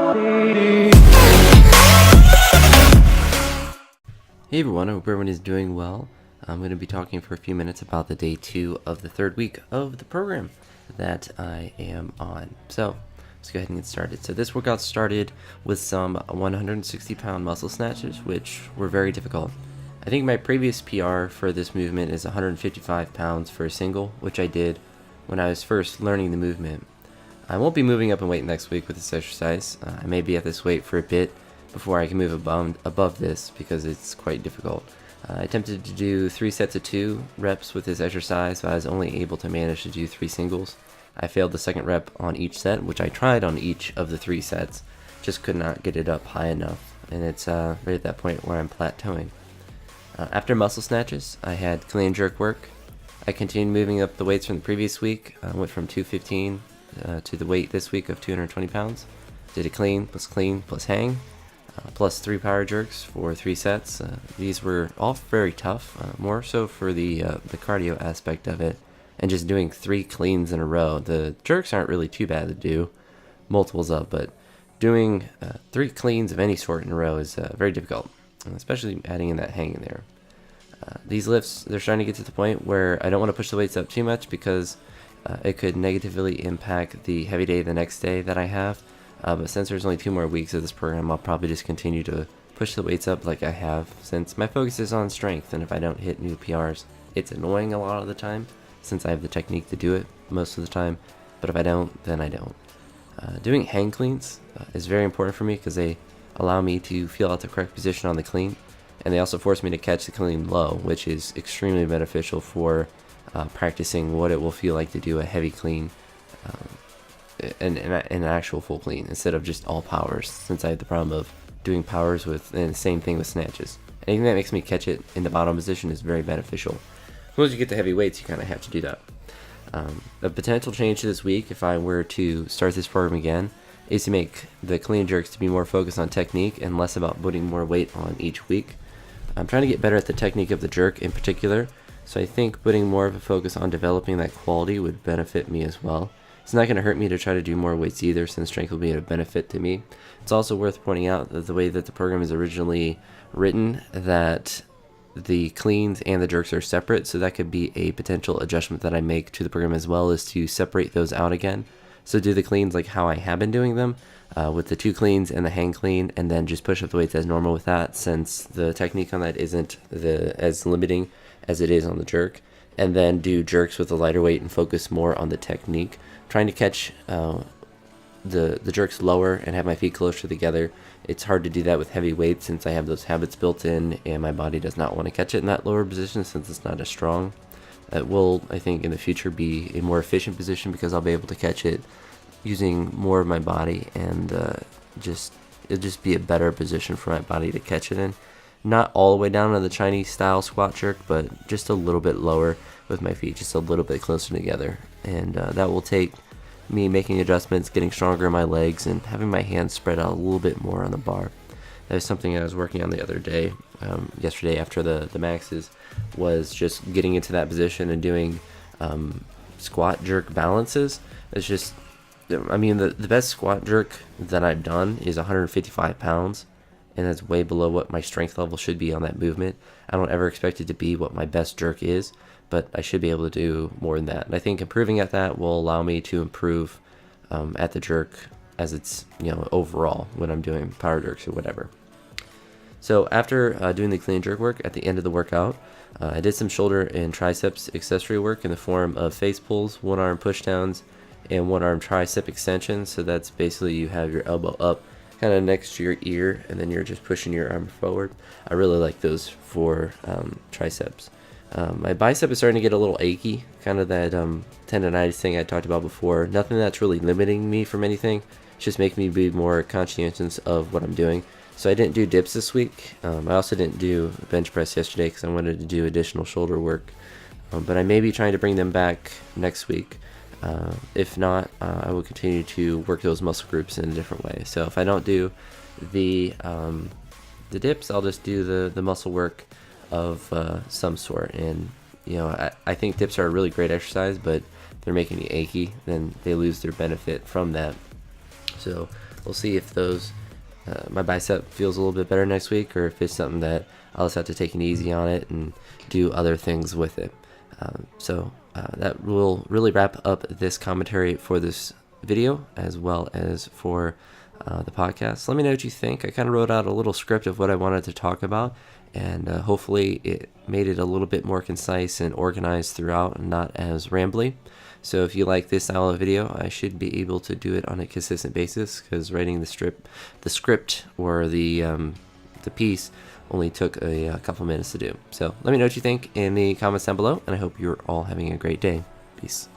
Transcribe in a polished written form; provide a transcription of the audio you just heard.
Hey everyone, I hope everyone is doing well. I'm going to be talking for a few minutes about the day 2 of the 3rd week of the program that I am on. So, let's go ahead and get started. So this workout started with some 160-pound muscle snatches, which were very difficult. I think my previous PR for this movement is 155 pounds for a single, which I did when I was first learning the movement. I won't be moving up in weight next week with this exercise. I may be at this weight for a bit before I can move above this because it's quite difficult. I attempted to do 3 sets of 2 reps with this exercise, but I was only able to manage to do 3 singles. I failed the second rep on each set, which I tried on each of the 3 sets, just could not get it up high enough, and it's right at that point where I'm plateauing. After muscle snatches, I had clean and jerk work. I continued moving up the weights from the previous week. I went from 215 to the weight this week of 220 pounds. Did a clean plus hang. Plus 3 power jerks for 3 sets. These were all very tough, more so for the cardio aspect of it, and just doing 3 cleans in a row. The jerks aren't really too bad to do, multiples up, but doing 3 cleans of any sort in a row is very difficult, especially adding in that hang in there. These lifts, they're starting to get to the point where I don't want to push the weights up too much because it could negatively impact the heavy day the next day that I have. But since there's only 2 more weeks of this program, I'll probably just continue to push the weights up like I have, since my focus is on strength, and if I don't hit new PRs, it's annoying a lot of the time, since I have the technique to do it most of the time, but if I don't, then I don't. Doing hang cleans is very important for me because they allow me to feel out the correct position on the clean, and they also force me to catch the clean low, which is extremely beneficial for practicing what it will feel like to do a heavy clean. An actual full clean instead of just all powers, since I have the problem of doing powers with, and the same thing with snatches. Anything that makes me catch it in the bottom position is very beneficial. Once you get to heavy weights, you kind of have to do that. A potential change to this week, if I were to start this program again, is to make the clean jerks to be more focused on technique and less about putting more weight on each week. I'm trying to get better at the technique of the jerk in particular, so I think putting more of a focus on developing that quality would benefit me as well. It's not going to hurt me to try to do more weights either, since strength will be a benefit to me. It's also worth pointing out that the way that the program is originally written, that the cleans and the jerks are separate, so that could be a potential adjustment that I make to the program as well, is to separate those out again. So do the cleans like how I have been doing them, with the 2 cleans and the hang clean, and then just push up the weights as normal with that, since the technique on that isn't as limiting as it is on the jerk. And then do jerks with a lighter weight and focus more on the technique. Trying to catch the jerks lower and have my feet closer together. It's hard to do that with heavy weights since I have those habits built in, and my body does not want to catch it in that lower position since it's not as strong. It will, I think, in the future be a more efficient position because I'll be able to catch it using more of my body, and it'll just be a better position for my body to catch it in. Not all the way down to the Chinese style squat jerk, but just a little bit lower with my feet, just a little bit closer together. And that will take me making adjustments, getting stronger in my legs, and having my hands spread out a little bit more on the bar. That is something I was working on the other day, yesterday after the maxes, was just getting into that position and doing squat jerk balances. It's just, I mean, the best squat jerk that I've done is 155 pounds. And that's way below what my strength level should be on that movement. I don't ever expect it to be what my best jerk is, but I should be able to do more than that. And I think improving at that will allow me to improve at the jerk as it's, overall when I'm doing power jerks or whatever. So after doing the clean jerk work at the end of the workout, I did some shoulder and triceps accessory work in the form of face pulls, 1-arm pushdowns, and 1-arm tricep extensions. So that's basically you have your elbow up kind of next to your ear, and then you're just pushing your arm forward. I really like those for triceps. My bicep is starting to get a little achy, kind of that tendonitis thing I talked about before. Nothing that's really limiting me from anything. It's just making me be more conscientious of what I'm doing. So I didn't do dips this week. I also didn't do bench press yesterday because I wanted to do additional shoulder work. But I may be trying to bring them back next week. If not, I will continue to work those muscle groups in a different way. So if I don't do the dips, I'll just do the muscle work of some sort. And I think dips are a really great exercise, but if they're making me achy, then they lose their benefit from that. So we'll see if those my bicep feels a little bit better next week, or if it's something that I'll just have to take it easy on it and do other things with it. So that will really wrap up this commentary for this video, as well as for the podcast. Let me know what you think. I kind of wrote out a little script of what I wanted to talk about, and hopefully it made it a little bit more concise and organized throughout, and not as rambly. So if you like this style of video, I should be able to do it on a consistent basis, because writing the script or the piece only took a couple minutes to do. So let me know what you think in the comments down below, and I hope you're all having a great day. Peace.